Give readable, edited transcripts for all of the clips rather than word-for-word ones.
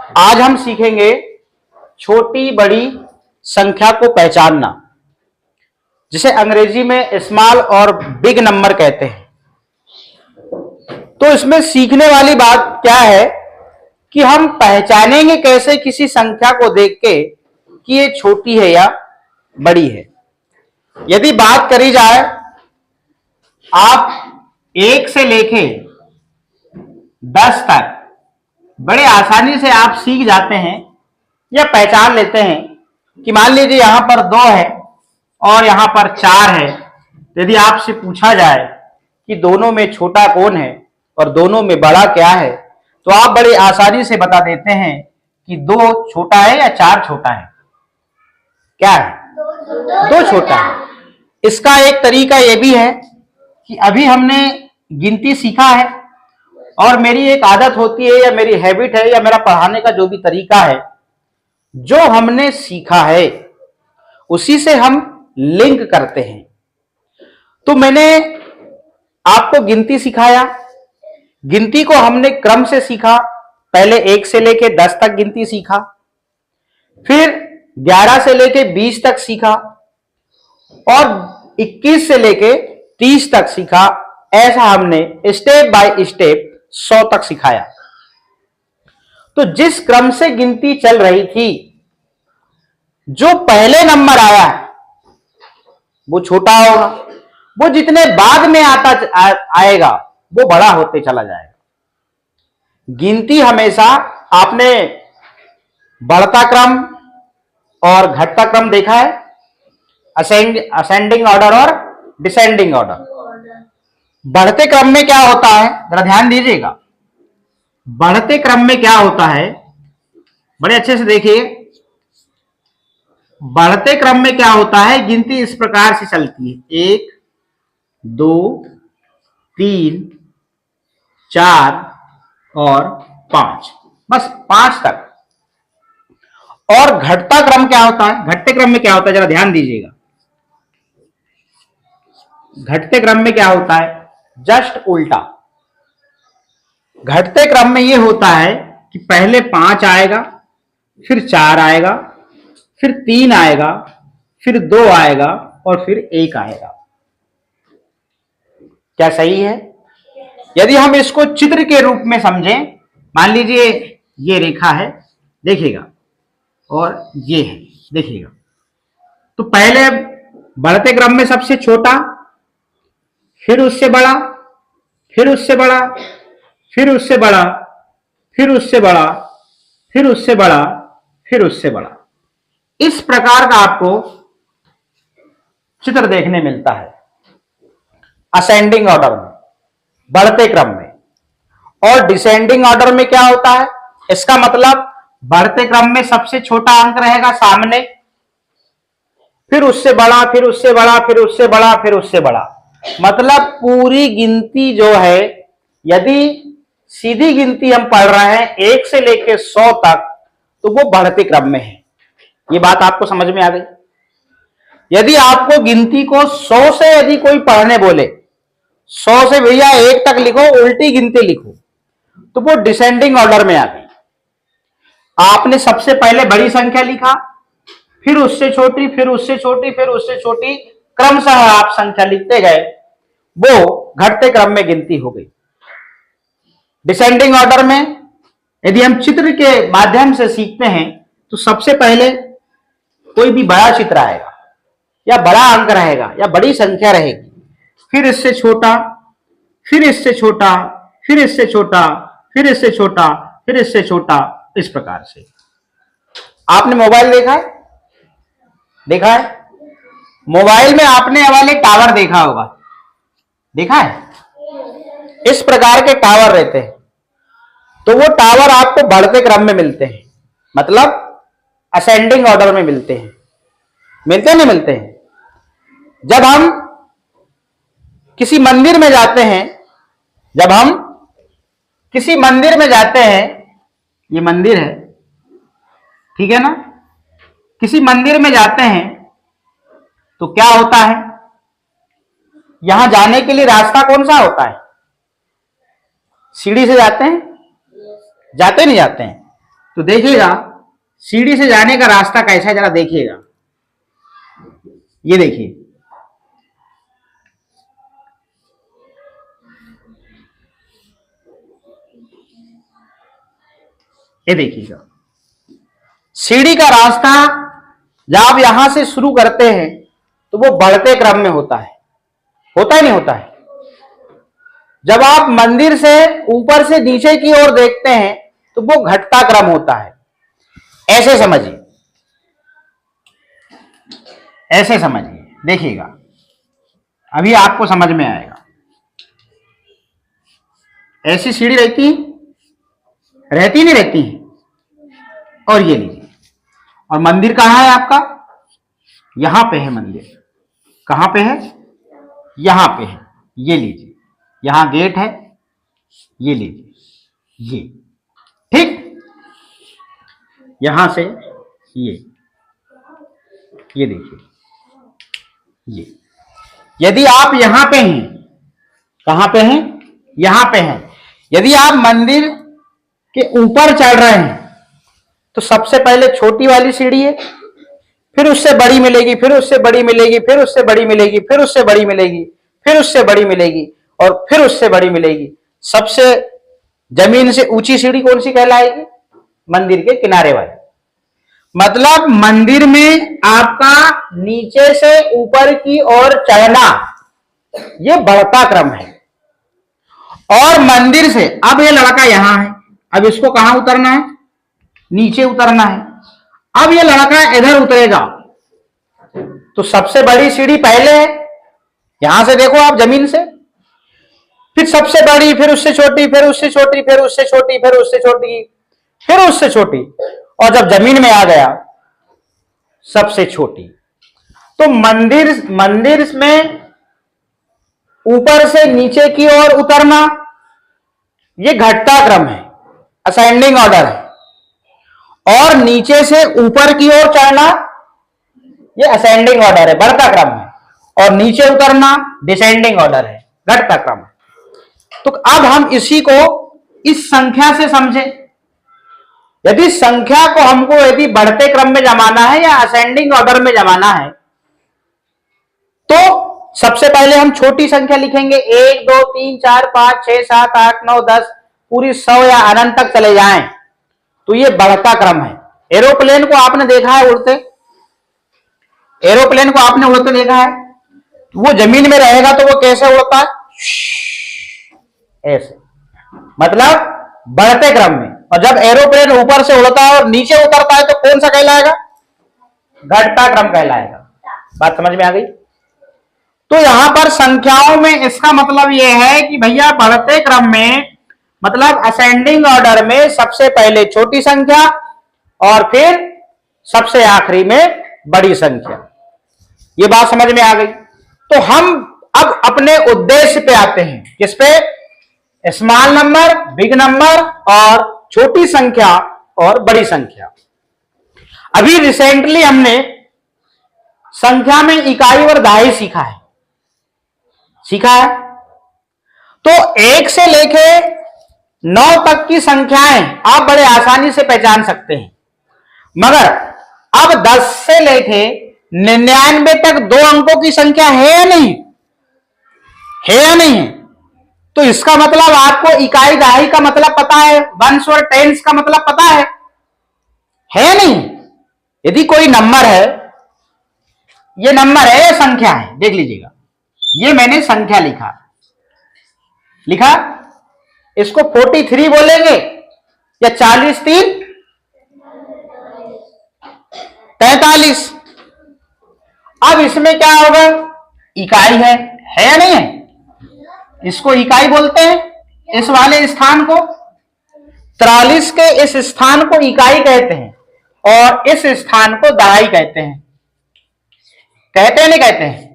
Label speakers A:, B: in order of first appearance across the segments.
A: आज हम सीखेंगे छोटी बड़ी संख्या को पहचानना, जिसे अंग्रेजी में स्मॉल और बिग नंबर कहते हैं। तो इसमें सीखने वाली बात क्या है कि हम पहचानेंगे कैसे किसी संख्या को देख के कि ये छोटी है या बड़ी है। यदि बात करी जाए, आप 1 से लेके 10 तक बड़े आसानी से आप सीख जाते हैं या पहचान लेते हैं कि मान लीजिए यहां पर 2 है और यहां पर 4 है। यदि आपसे पूछा जाए कि दोनों में छोटा कौन है और दोनों में बड़ा क्या है, तो आप बड़ी आसानी से बता देते हैं कि 2 छोटा है या 4 छोटा है। क्या है? 2 छोटा है। इसका एक तरीका यह भी है कि अभी हमने गिनती सीखा है और मेरी एक आदत होती है या मेरी हैबिट है या मेरा पढ़ाने का जो भी तरीका है, जो हमने सीखा है उसी से हम लिंक करते हैं। तो मैंने आपको गिनती सिखाया, गिनती को हमने क्रम से सीखा। पहले 1 से लेके 10 तक गिनती सीखा, फिर 11 से लेके 20 तक सीखा और 21 से लेके 30 तक सीखा। ऐसा हमने स्टेप बाय स्टेप 100 तक सिखाया। तो जिस क्रम से गिनती चल रही थी, जो पहले नंबर आया वो छोटा होगा, वो जितने बाद में आएगा वो बड़ा होते चला जाएगा। गिनती हमेशा आपने बढ़ता क्रम और घटता क्रम देखा है, असेंडिंग ऑर्डर और डिसेंडिंग ऑर्डर। बढ़ते क्रम में क्या होता है, जरा ध्यान दीजिएगा। बढ़ते क्रम में क्या होता है, बड़े अच्छे से देखिए। बढ़ते क्रम में क्या होता है, गिनती इस प्रकार से चलती है, 1 2 3 4 और 5, बस 5 तक। और घटता क्रम क्या होता है, घटते क्रम में क्या होता है, जरा ध्यान दीजिएगा। घटते क्रम में क्या होता है, जस्ट उल्टा। घटते क्रम में यह होता है कि पहले 5 आएगा, फिर 4 आएगा, फिर 3 आएगा, फिर 2 आएगा और फिर 1 आएगा। क्या सही है? यदि हम इसको चित्र के रूप में समझें, मान लीजिए ये रेखा है, देखिएगा, और ये है, देखिएगा। तो पहले बढ़ते क्रम में सबसे छोटा, फिर उससे बड़ा, फिर उससे बड़ा, फिर उससे बड़ा, फिर उससे बड़ा, फिर उससे बड़ा, फिर उससे बड़ा। इस प्रकार का आपको चित्र देखने मिलता है असेंडिंग ऑर्डर में, बढ़ते क्रम में। और डिसेंडिंग ऑर्डर में क्या होता है, इसका मतलब बढ़ते क्रम में सबसे छोटा अंक रहेगा सामने, फिर उससे बड़ा, फिर उससे बड़ा, फिर उससे बड़ा, फिर उससे बड़ा। मतलब पूरी गिनती जो है, यदि सीधी गिनती हम पढ़ रहे हैं 1 से लेकर 100 तक, तो वो बढ़ते क्रम में है। ये बात आपको समझ में आ गई? यदि आपको गिनती को 100 से यदि कोई पढ़ने बोले, 100 से भैया 1 तक लिखो, उल्टी गिनती लिखो, तो वो डिसेंडिंग ऑर्डर में आ गई। आपने सबसे पहले बड़ी संख्या लिखा, फिर उससे छोटी, फिर उससे छोटी, फिर उससे छोटी, क्रमशः आप संख्या लिखते गए, वो घटते क्रम में गिनती हो गई। डिसेंडिंग ऑर्डर में यदि हम चित्र के माध्यम से सीखते हैं, तो सबसे पहले कोई भी बड़ा चित्र आएगा या बड़ा अंक रहेगा या बड़ी संख्या रहेगी, फिर इससे छोटा, फिर इससे छोटा, फिर इससे छोटा, फिर इससे छोटा, फिर इससे छोटा, इस प्रकार से। आपने मोबाइल देखा है? देखा है? मोबाइल में आपने ये वाले टावर देखा होगा, देखा है? इस प्रकार के टावर रहते हैं। तो वो टावर आपको बढ़ते क्रम में मिलते हैं, मतलब असेंडिंग ऑर्डर में मिलते हैं। मिलते नहीं मिलते हैं? जब हम किसी मंदिर में जाते हैं, जब हम किसी मंदिर में जाते हैं, ये मंदिर है, ठीक है ना? किसी मंदिर में जाते हैं तो क्या होता है, यहां जाने के लिए रास्ता कौन सा होता है? सीढ़ी से जाते हैं? जाते नहीं जाते हैं? तो देखिएगा सीढ़ी से जाने का रास्ता कैसा है, जरा देखिएगा। ये देखिए, ये देखिएगा सीढ़ी का रास्ता जब आप यहां से शुरू करते हैं तो वो बढ़ते क्रम में होता है नहीं होता है। जब आप मंदिर से ऊपर से नीचे की ओर देखते हैं तो वो घटता क्रम होता है। ऐसे समझिए, ऐसे समझिए, देखिएगा अभी आपको समझ में आएगा। ऐसी सीढ़ी रहती नहीं रहती है। और ये लीजिए, और मंदिर कहां है आपका? यहां पे है मंदिर। कहां पे है? यहां पे है। ये लीजिए, यहां गेट है, ये लीजिए, ये ठीक, यहां से ये देखिए, ये यदि आप यहां पे हैं, कहां पे हैं? यहां पे हैं। यदि आप मंदिर के ऊपर चढ़ रहे हैं तो सबसे पहले छोटी वाली सीढ़ी है, फिर उससे बड़ी मिलेगी, फिर उससे बड़ी मिलेगी, फिर उससे बड़ी मिलेगी, फिर उससे बड़ी मिलेगी, फिर उससे बड़ी मिलेगी, और फिर उससे बड़ी मिलेगी। सबसे जमीन से ऊंची सीढ़ी कौन सी कहलाएगी? मंदिर के किनारे वाली। मतलब मंदिर में आपका नीचे से ऊपर की ओर चढ़ना ये बढ़ता क्रम है। और मंदिर से अब ये लड़का यहां है, अब इसको कहां उतरना है? नीचे उतरना है। अब ये लड़का इधर उतरेगा तो सबसे बड़ी सीढ़ी पहले है, यहां से देखो आप जमीन से, फिर सबसे बड़ी, फिर उससे छोटी, फिर उससे छोटी, फिर उससे छोटी, फिर उससे छोटी, फिर उससे छोटी, और जब जमीन में आ गया सबसे छोटी। तो मंदिर में ऊपर से नीचे की ओर उतरना ये घटता क्रम है, असेंडिंग ऑर्डर है। और नीचे से ऊपर की ओर चढ़ना ये असेंडिंग ऑर्डर है, बढ़ता क्रम है। और नीचे उतरना डिसेंडिंग ऑर्डर है, घटता क्रम है। तो अब हम इसी को इस संख्या से समझे। यदि संख्या को हमको यदि बढ़ते क्रम में जमाना है या असेंडिंग ऑर्डर में जमाना है तो सबसे पहले हम छोटी संख्या लिखेंगे, 1 2 3 4 5 6 7 8 9 10, पूरी 100 या अनंत तक चले जाएं तो ये बढ़ता क्रम है। एरोप्लेन को आपने देखा है उड़ते, एरोप्लेन को आपने उड़ते देखा है, वो जमीन में रहेगा तो वो कैसे उड़ता है? ऐसे, मतलब बढ़ते क्रम में। और जब एरोप्लेन ऊपर से उड़ता है और नीचे उतरता है तो कौन सा कहलाएगा? घटता क्रम कहलाएगा। बात समझ में आ गई? तो यहां पर संख्याओं में इसका मतलब यह है कि भैया बढ़ते क्रम में मतलब असेंडिंग ऑर्डर में सबसे पहले छोटी संख्या और फिर सबसे आखिरी में बड़ी संख्या। ये बात समझ में आ गई? तो हम अब अपने उद्देश्य पे आते हैं, किस पे? स्मॉल नंबर, बिग नंबर, और छोटी संख्या और बड़ी संख्या। अभी रिसेंटली हमने संख्या में इकाई और दहाई सीखा है। तो 1 से लेके 9 तक की संख्याएं आप बड़े आसानी से पहचान सकते हैं, मगर अब 10 से लेके 99 तक 2 अंकों की संख्या है या नहीं? है या नहीं है? तो इसका मतलब आपको इकाई दहाई का मतलब पता है, वंस और टेंस का मतलब पता है या नहीं? यदि कोई नंबर है, ये नंबर है या संख्या है? देख लीजिएगा, ये मैंने संख्या लिखा, इसको 43 बोलेंगे या 40 3 43। अब इसमें क्या होगा? इकाई है या नहीं है? इसको इकाई बोलते हैं, इस वाले स्थान को। 43 के इस स्थान को इकाई कहते हैं और इस स्थान को दहाई कहते हैं। कहते हैं नहीं कहते हैं?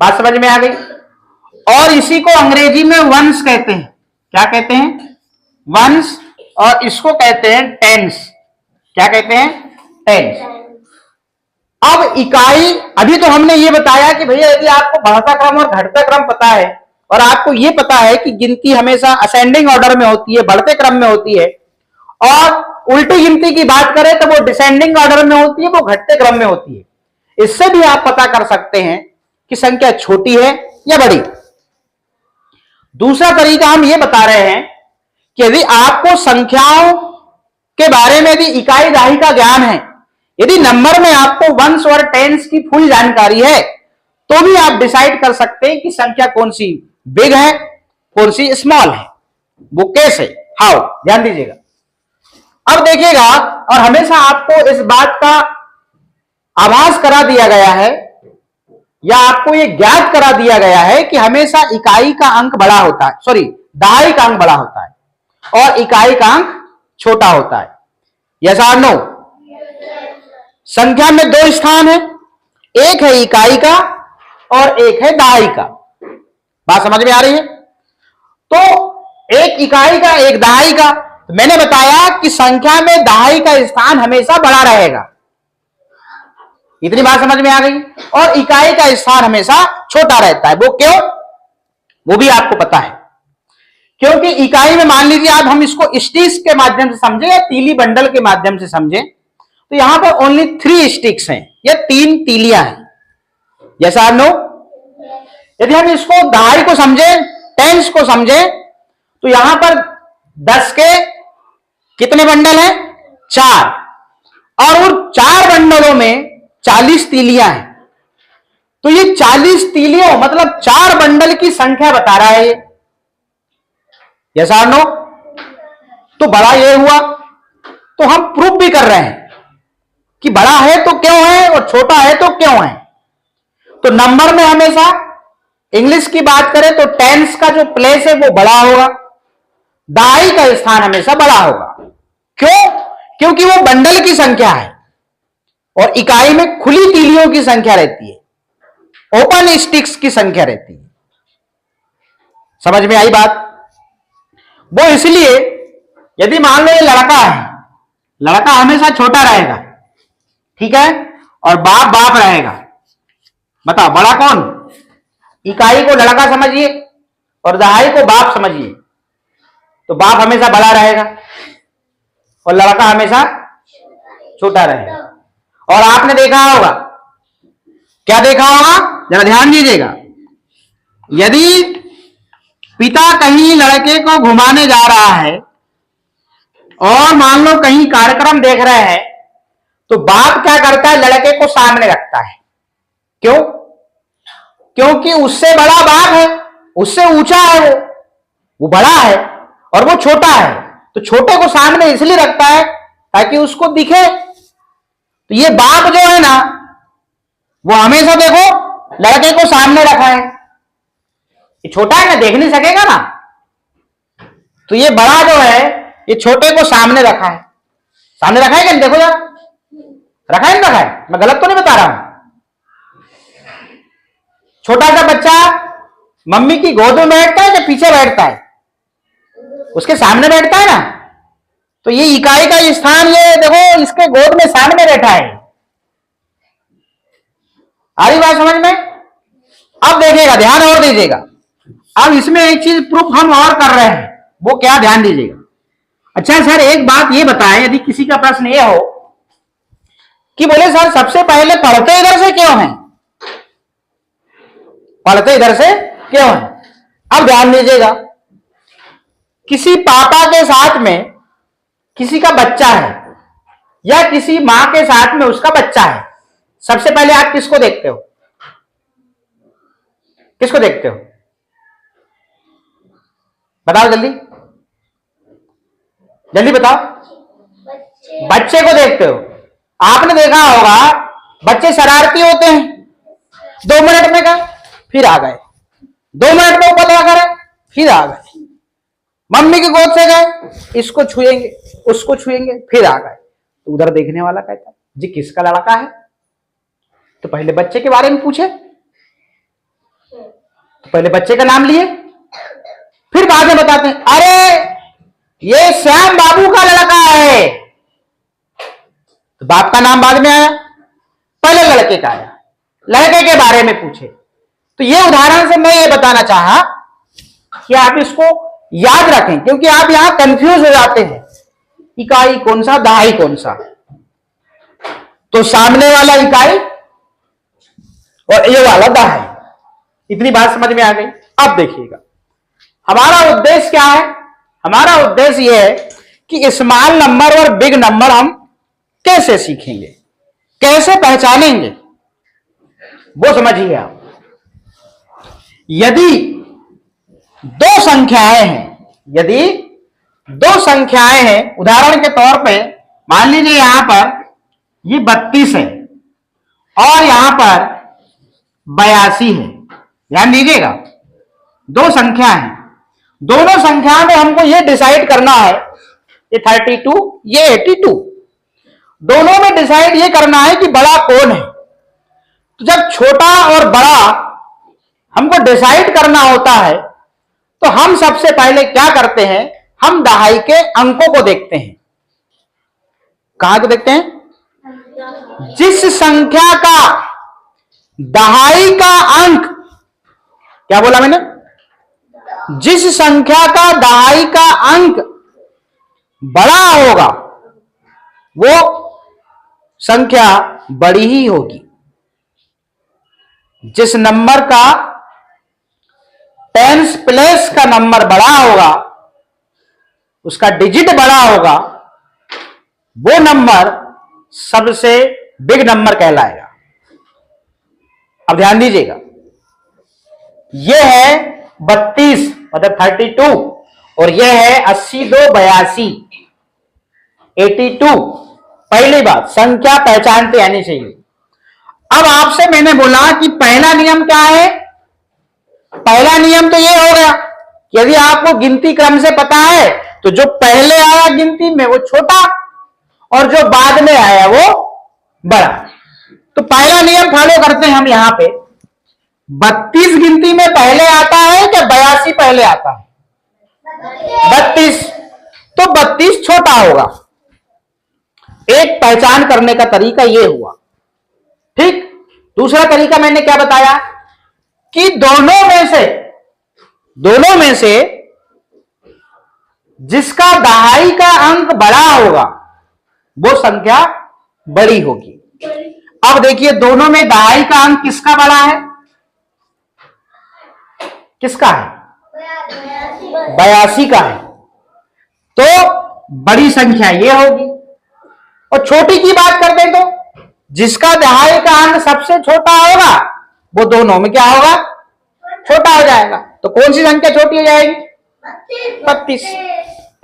A: बात समझ में आ गई? और इसी को अंग्रेजी में वंस कहते हैं। क्या कहते हैं? वंस। और इसको कहते हैं टेंस। क्या कहते हैं? टेंस। अब इकाई, अभी तो हमने ये बताया कि भैया यदि आपको बढ़ता क्रम और घटता क्रम पता है और आपको ये पता है कि गिनती हमेशा असेंडिंग ऑर्डर में होती है, बढ़ते क्रम में होती है, और उल्टी गिनती की बात करें तो वो डिसेंडिंग ऑर्डर में होती है, वो घटते क्रम में होती है। इससे भी आप पता कर सकते हैं कि संख्या छोटी है या बड़ी। दूसरा तरीका हम ये बता रहे हैं कि यदि आपको संख्याओं के बारे में यदि इकाई दहाई का ज्ञान है, यदि नंबर में आपको वंस और टेंस की फुल जानकारी है, तो भी आप डिसाइड कर सकते हैं कि संख्या कौन सी बिग है, कौन सी स्मॉल है। वो कैसे, हाउ, ध्यान दीजिएगा। अब देखिएगा, और हमेशा आपको इस बात का आभास करा दिया गया है या आपको यह ज्ञात करा दिया गया है कि हमेशा इकाई का अंक बड़ा होता है, सॉरी दहाई का अंक बड़ा होता है और इकाई का अंक छोटा होता है। यस और नो? संख्या में दो स्थान है, एक है इकाई का और एक है दहाई का। बात समझ में आ रही है? तो एक इकाई का एक दहाई का। तो मैंने बताया कि संख्या में दहाई का स्थान हमेशा बड़ा रहेगा, इतनी बात समझ में आ गई। और इकाई का स्थान हमेशा छोटा रहता है। वो क्यों? वो भी आपको पता है, क्योंकि इकाई में मान लीजिए आप, हम इसको स्टिक्स के माध्यम से समझे या तीली बंडल के माध्यम से समझे, तो यहां पर ओनली 3 स्टिक्स हैं या 3 तीलियां हैं। यस और नो? यदि हम इसको दहाई को समझे, टेंस को समझे, तो यहां पर 10 के कितने बंडल हैं? 4, और उन 4 बंडलों में 40 तीलियां हैं। तो ये 40 तीलियों मतलब 4 बंडल की संख्या बता रहा है ये। यस और नो? तो बड़ा ये हुआ, तो हम प्रूफ भी कर रहे हैं कि बड़ा है तो क्यों है और छोटा है तो क्यों है। तो नंबर में हमेशा इंग्लिश की बात करें तो टेंस का जो प्लेस है वो बड़ा होगा, दहाई का स्थान हमेशा बड़ा होगा। क्यों? क्योंकि वो बंडल की संख्या है और इकाई में खुली तीलियों की संख्या रहती है, ओपन स्टिक्स की संख्या रहती है। समझ में आई बात? वो इसलिए, यदि मान लो ये लड़का है, लड़का हमेशा छोटा रहेगा, ठीक है, और बाप बाप रहेगा। बताओ बड़ा कौन? इकाई को लड़का समझिए और दहाई को बाप समझिए, तो बाप हमेशा बड़ा रहेगा और लड़का हमेशा छोटा रहेगा। और आपने देखा होगा, क्या देखा होगा, जरा ध्यान दीजिएगा, यदि पिता कहीं लड़के को घुमाने जा रहा है और मान लो कहीं कार्यक्रम देख रहे हैं, तो बाप क्या करता है, लड़के को सामने रखता है। क्यों? क्योंकि उससे बड़ा बाप है, उससे ऊंचा है, वो बड़ा है और वो छोटा है, तो छोटे को सामने इसलिए रखता है ताकि उसको दिखे। तो ये बाप जो है ना, वो हमेशा देखो लड़के को सामने रखा है। ये छोटा है ना, देख नहीं सकेगा ना, तो ये बड़ा जो है ये छोटे को सामने रखा है। सामने रखा है क्या? देखो यार, रखा है ना, रखा है, मैं गलत तो नहीं बता रहा हूं। छोटा सा बच्चा मम्मी की गोद में बैठता है या पीछे बैठता है? उसके सामने बैठता है ना। तो ये इकाई का स्थान, ये देखो इसके गोद में सामने बैठा है। आ रही बात समझ में? अब देखिएगा, ध्यान और दीजिएगा। अब इसमें एक चीज प्रूफ हम और कर रहे हैं, वो क्या, ध्यान दीजिएगा। अच्छा सर एक बात ये बताएं, यदि किसी का प्रश्न ये हो कि बोले सर सबसे पहले पढ़ते इधर से क्यों हैं, पढ़ते इधर से क्यों हैं? अब ध्यान दीजिएगा, किसी पापा के साथ में किसी का बच्चा है या किसी मां के साथ में उसका बच्चा है, सबसे पहले आप किसको देखते हो? किसको देखते हो? बताओ जल्दी, जल्दी बताओ। बच्चे को देखते हो। आपने देखा होगा बच्चे शरारती होते हैं, 2 मिनट में गए फिर आ गए, 2 मिनट में ऊपर लगा करे फिर आ गए, मम्मी की गोद से गए, इसको छुएंगे उसको छुएंगे फिर आ गए। तो उधर देखने वाला कहता जी किसका लड़का है? तो पहले बच्चे के बारे में पूछे, तो पहले बच्चे का नाम लिए, फिर बाद में बताते हैं अरे ये श्याम बाबू का लड़का है। तो बाप का नाम बाद में आया, पहले लड़के का आया, लड़के के बारे में पूछे। तो ये उदाहरण से मैं ये बताना चाहा कि आप इसको याद रखें, क्योंकि आप यहां कंफ्यूज हो जाते हैं। इकाई कौन सा, दहाई कौन सा? तो सामने वाला इकाई और ये वाला दहाई। इतनी बात समझ में आ गई। अब देखिएगा हमारा उद्देश्य क्या है। हमारा उद्देश्य यह है कि स्मॉल नंबर और बिग नंबर हम कैसे सीखेंगे, कैसे पहचानेंगे, वो समझिए आप। यदि दो संख्याएं हैं, यदि दो संख्याएं हैं, उदाहरण के तौर पे मान लीजिए यहां पर ये 32 है और यहां पर 82 है। ध्यान दीजिएगा, दो संख्या है, दोनों संख्याओं में हमको ये डिसाइड करना है, ये 32 ये 82, दोनों में डिसाइड ये करना है कि बड़ा कौन है। तो जब छोटा और बड़ा हमको डिसाइड करना होता है तो हम सबसे पहले क्या करते हैं, हम दहाई के अंकों को देखते हैं। कहां को देखते हैं? जिस संख्या का दहाई का अंक, क्या बोला मैंने? जिस संख्या का दहाई का अंक बड़ा होगा वो संख्या बड़ी ही होगी। जिस नंबर का टेंस प्लेस का नंबर बड़ा होगा, उसका डिजिट बड़ा होगा, वो नंबर सबसे बिग नंबर कहलाएगा। अब ध्यान दीजिएगा, यह है 32 मतलब 32 और यह है 80 2 82 82। पहली बात, संख्या पहचानते आनी चाहिए। अब आपसे मैंने बोला कि पहला नियम क्या है? पहला नियम तो ये हो गया कि यदि आपको गिनती क्रम से पता है तो जो पहले आया गिनती में वो छोटा और जो बाद में आया वो बड़ा। तो पहला नियम फॉलो करते हैं हम। यहां पे 32 गिनती में पहले आता है क्या 82 पहले आता है? 32, तो 32 छोटा होगा। एक पहचान करने का तरीका यह हुआ। ठीक, दूसरा तरीका मैंने क्या बताया कि दोनों में से जिसका दहाई का अंक बड़ा होगा वो संख्या बड़ी होगी। अब देखिए दोनों में दहाई का अंक किसका बड़ा है? किसका है? 82 का है। तो बड़ी संख्या ये होगी। और छोटी की बात करते हैं तो जिसका दहाई का अंक सबसे छोटा होगा वो दोनों में क्या होगा? छोटा हो जाएगा। तो कौन सी संख्या छोटी हो जाएगी? 32।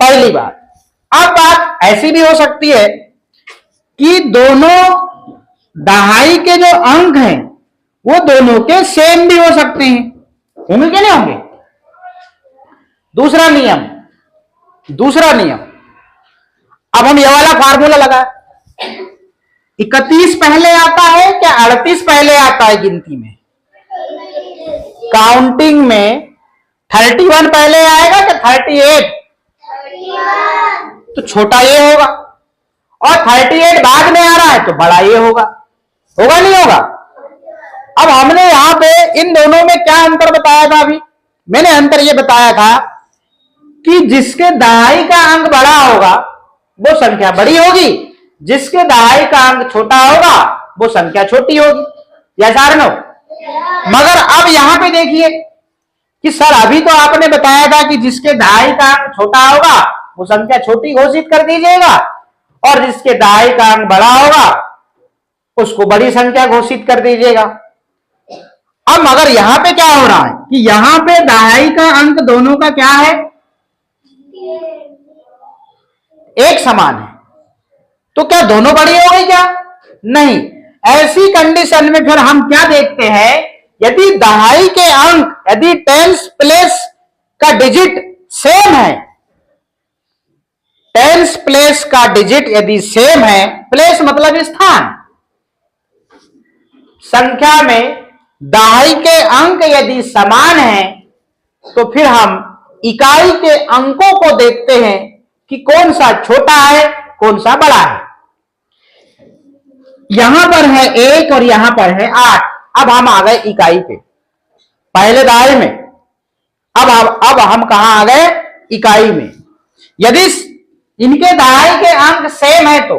A: पहली बात। अब बात ऐसी भी हो सकती है कि दोनों दहाई के जो अंक हैं वो दोनों के सेम भी हो सकते हैं। होंगे क्या नहीं होंगे? दूसरा नियम, अब हम ये वाला फार्मूला लगा, 31 पहले आता है क्या 38 पहले आता है गिनती में? काउंटिंग में 31 पहले आएगा क्या 38? तो छोटा ये होगा। और 38 बाद में आ रहा है तो बड़ा ये होगा। होगा नहीं होगा? अब हमने यहां पे इन दोनों में क्या अंतर बताया था? अभी मैंने अंतर ये बताया था कि जिसके दहाई का अंक बड़ा होगा वो संख्या बड़ी होगी, जिसके दहाई का अंक छोटा होगा वो संख्या छोटी होगी। या सार नो? मगर अब यहां पे देखिए कि सर अभी तो आपने बताया था कि जिसके दहाई का अंक छोटा होगा वो संख्या छोटी घोषित कर दीजिएगा और जिसके दहाई का अंक बड़ा होगा उसको बड़ी संख्या घोषित कर दीजिएगा। अब मगर यहां पे क्या हो रहा है कि यहां पे दहाई का अंक दोनों का क्या है? एक समान है। तो क्या दोनों बड़ी हो गई क्या? नहीं। ऐसी कंडीशन में फिर हम क्या देखते हैं, यदि दहाई के अंक, यदि टेंस प्लेस का डिजिट सेम है, टेंस प्लेस का डिजिट यदि सेम है, प्लेस मतलब स्थान, संख्या में दहाई के अंक यदि समान है तो फिर हम इकाई के अंकों को देखते हैं कि कौन सा छोटा है कौन सा बड़ा है। यहां पर है 1 और यहां पर है 8। अब हम आ गए इकाई पे, पहले दहाई में। अब हम कहां आ गए? इकाई में। यदि इनके दहाई के अंक सेम है। तो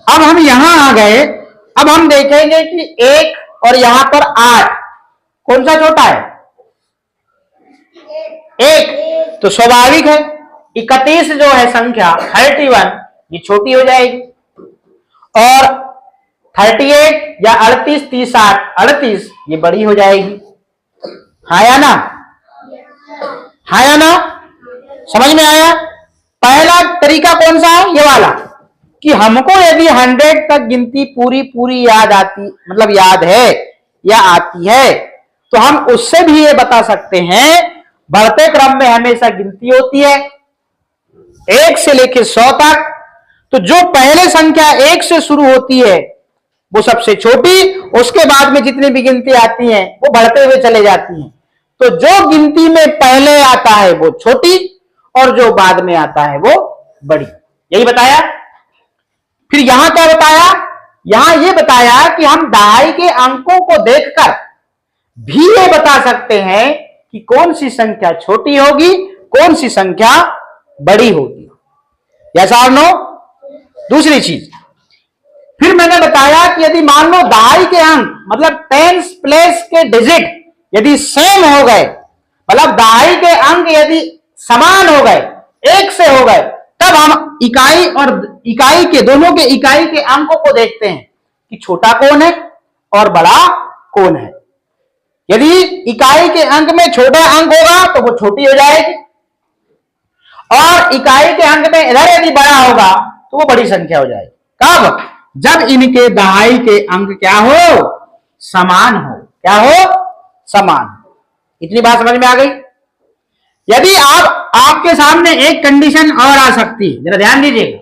A: अब हम यहां आ गए, अब हम देखेंगे कि 1 और यहां पर 8 कौन सा छोटा है? 1। तो स्वाभाविक है 31 जो है संख्या 31 ये छोटी हो जाएगी, और 38 या 38 30 60 38 ये बड़ी हो जाएगी। हाँ या ना? हाँ या ना? समझ में आया? पहला तरीका कौन सा है? ये वाला, कि हमको यदि 100 तक गिनती पूरी पूरी याद आती, मतलब याद है या आती है, तो हम उससे भी ये बता सकते हैं बढ़ते क्रम में हमेशा गिनती होती है 1 से लेकर 100 तक। तो जो पहले संख्या 1 से शुरू होती है वो सबसे छोटी, उसके बाद में जितनी भी गिनती आती हैं वो बढ़ते हुए चले जाती हैं। तो जो गिनती में पहले आता है वो छोटी, और जो बाद में आता है वो बड़ी। यही बताया। फिर यहां क्या बताया? यहां ये बताया कि हम दहाई के अंकों को देखकर भी ये बता सकते हैं कि कौन सी संख्या छोटी होगी, कौन सी संख्या बड़ी होगी। यस और नो? दूसरी चीज फिर मैंने बताया कि यदि मान लो दहाई के अंक मतलब टेंस प्लेस के डिजिट यदि सेम हो गए, मतलब दहाई के अंक यदि समान हो गए, 1 से हो गए, तब हम इकाई और इकाई के दोनों के इकाई के अंकों को देखते हैं कि छोटा कौन है और बड़ा कौन है। यदि इकाई के अंक में छोटा अंक होगा तो वो छोटी हो जाएगी, और इकाई के अंक में इधर यदि बड़ा होगा तो वो बड़ी संख्या हो जाएगी। कब? जब इनके दहाई के अंक क्या हो? समान हो। क्या हो? समान। इतनी बात समझ में आ गई? यदि आपके सामने एक कंडीशन और आ सकती है, जरा ध्यान दीजिएगा।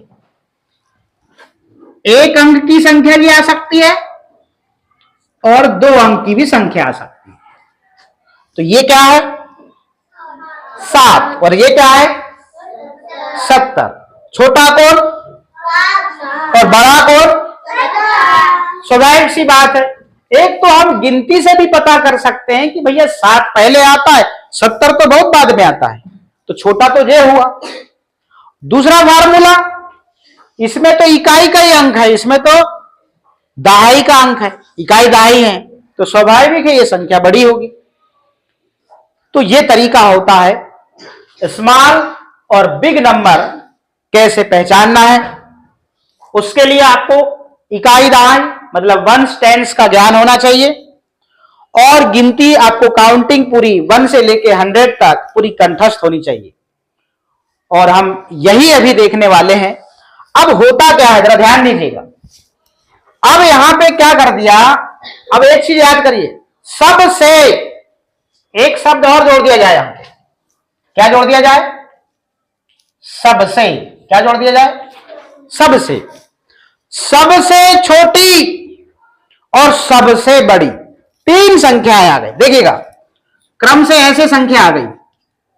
A: एक अंक की संख्या भी आ सकती है और 2 अंक की भी संख्या आ सकती है। तो ये क्या है? 7, और ये क्या है? 70। छोटा कौन और बड़ा कौन? स्वाभाविक सी बात है। एक तो हम गिनती से भी पता कर सकते हैं कि भैया 7 पहले आता है, 70 तो बहुत बाद में आता है, तो छोटा तो ये हुआ। दूसरा फार्मूला, इसमें तो इकाई का ही अंक है, इसमें तो दहाई का अंक है, इकाई दहाई है, तो स्वाभाविक है ये संख्या बड़ी होगी। तो ये तरीका होता है स्मॉल और बिग नंबर कैसे पहचानना है। उसके लिए आपको इकाई दहाई मतलब वंस टेंस का ज्ञान होना चाहिए, और गिनती आपको काउंटिंग पूरी 1 से लेके 100 तक पूरी कंठस्थ होनी चाहिए, और हम यही अभी देखने वाले हैं। अब होता क्या है, जरा ध्यान दीजिएगा। अब यहां पे क्या कर दिया, अब एक चीज याद करिए, सबसे एक शब्द और जोड़ दिया जाए। हमको क्या जोड़ दिया जाए? सबसे। क्या जोड़ दिया जाए? सबसे। सबसे छोटी और सबसे बड़ी 3 संख्याएं आ गई। देखिएगा क्रम से ऐसे संख्या आ गई,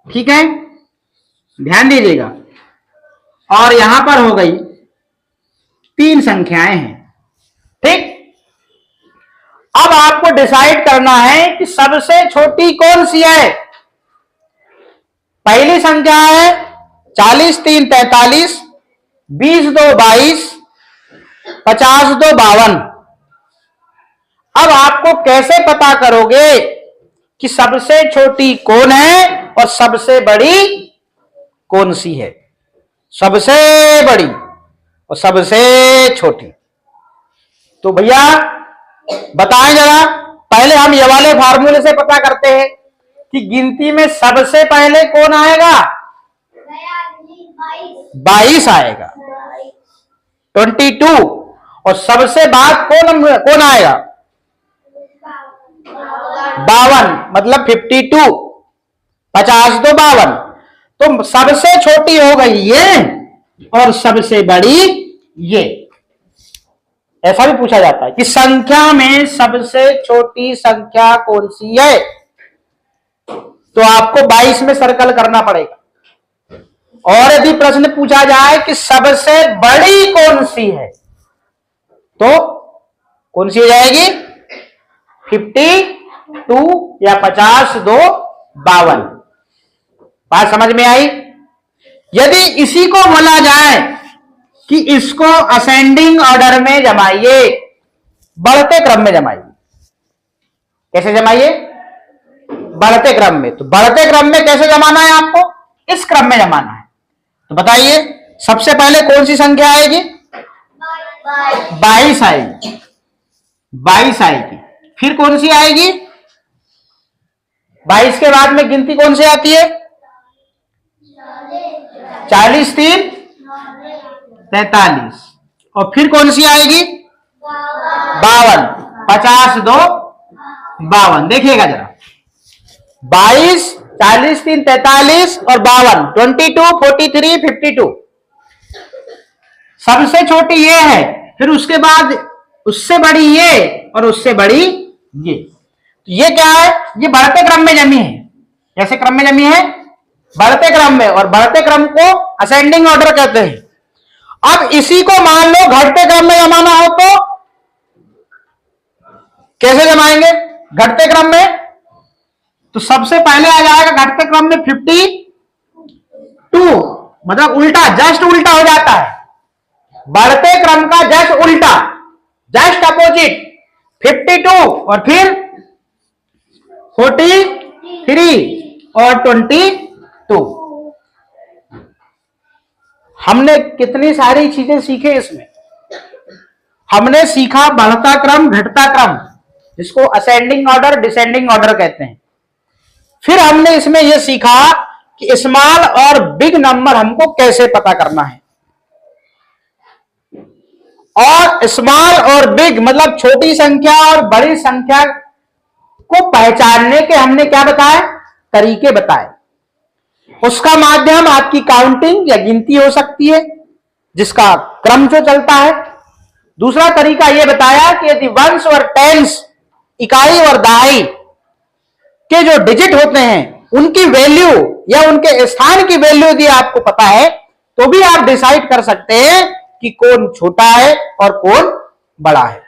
A: ठीक है, ध्यान दीजिएगा, और यहां पर हो गई 3 संख्याएं हैं, ठीक। अब आपको डिसाइड करना है कि सबसे छोटी कौन सी है। पहली संख्या है 40 3 43, 20 2 22, 50 2 52। अब आपको कैसे पता करोगे कि सबसे छोटी कौन है और सबसे बड़ी कौन सी है? सबसे बड़ी और सबसे छोटी। तो भैया बताएं जरा, पहले हम ये वाले फार्मूले से पता करते हैं कि गिनती में सबसे पहले कौन आएगा? 22 आएगा, 22। और सबसे बाद कौन आएगा? 52, मतलब 52, 50 तो 52। तो सबसे छोटी हो गई ये और सबसे बड़ी ये। ऐसा भी पूछा जाता है कि संख्या में सबसे छोटी संख्या कौन सी है, तो आपको 22 में सर्कल करना पड़ेगा। और यदि प्रश्न पूछा जाए कि सबसे बड़ी कौन सी है, तो कौन सी हो जाएगी? 52 या 50 2 52। बात समझ में आई? यदि इसी को बोला जाए कि इसको असेंडिंग ऑर्डर में जमाइए, बढ़ते क्रम में जमाइए। कैसे जमाइए? बढ़ते क्रम में। तो बढ़ते क्रम में कैसे जमाना है आपको? इस क्रम में जमाना है। तो बताइए, सबसे पहले कौन सी संख्या आएगी? 22 आएगी। 22 आएगी। फिर कौन सी आएगी? 22 के बाद में गिनती कौन सी आती है? 40 3 43। और फिर कौन सी आएगी? 52। 50 2 52। देखिएगा जरा, 22 40 3 43 और 52, 22 43 52। सबसे छोटी ये है, फिर उसके बाद उससे बड़ी ये और उससे बड़ी ये। तो ये क्या है? ये बढ़ते क्रम में जमी है। कैसे क्रम में जमी है? बढ़ते क्रम में। और बढ़ते क्रम को असेंडिंग ऑर्डर कहते हैं। अब इसी को मान लो घटते क्रम में जमाना हो तो कैसे जमाएंगे? घटते क्रम में तो सबसे पहले आ जाएगा घटते क्रम में 52, मतलब उल्टा, जस्ट उल्टा हो जाता है। बढ़ते क्रम का जस्ट उल्टा, जस्ट अपोजिट 52 और फिर 43 और 22। हमने कितनी सारी चीजें सीखे इसमें। हमने सीखा बढ़ता क्रम, घटता क्रम, जिसको असेंडिंग ऑर्डर, डिसेंडिंग ऑर्डर कहते हैं। फिर हमने इसमें यह सीखा कि स्मॉल और बिग नंबर हमको कैसे पता करना है। और स्मॉल और बिग मतलब छोटी संख्या और बड़ी संख्या को पहचानने के हमने क्या बताया? तरीके बताए। उसका माध्यम आपकी काउंटिंग या गिनती हो सकती है, जिसका क्रम जो चलता है। दूसरा तरीका यह बताया कि यदि वंस और टेंस, इकाई और दहाई के जो डिजिट होते हैं, उनकी वैल्यू या उनके स्थान की वैल्यू यदि आपको पता है तो भी आप डिसाइड कर सकते हैं कि कौन छोटा है और कौन बड़ा है।